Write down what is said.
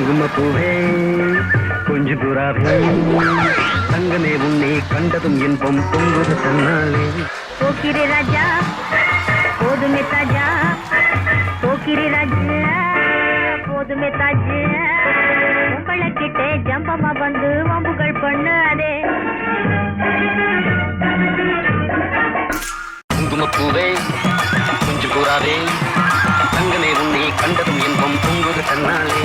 குங்குமப்பூவே கொஞ்சம் புறாவே தங்கமே உன்னை கண்டதும் இன்பம் பொங்குது தன்னாலே. போக்கிரி ராஜா போதுமே தாஜா, போக்கிரி ராஜா போதுமே தாஜா, உங்களை கிட்டே ஜம்பமா வந்து வம்புகள் பண்ணாதே. குங்குமப்பூவே கொஞ்சம் புறாவே தங்கமே உன்னை கண்டதும் இன்பம் பொங்குது தன்னாலே.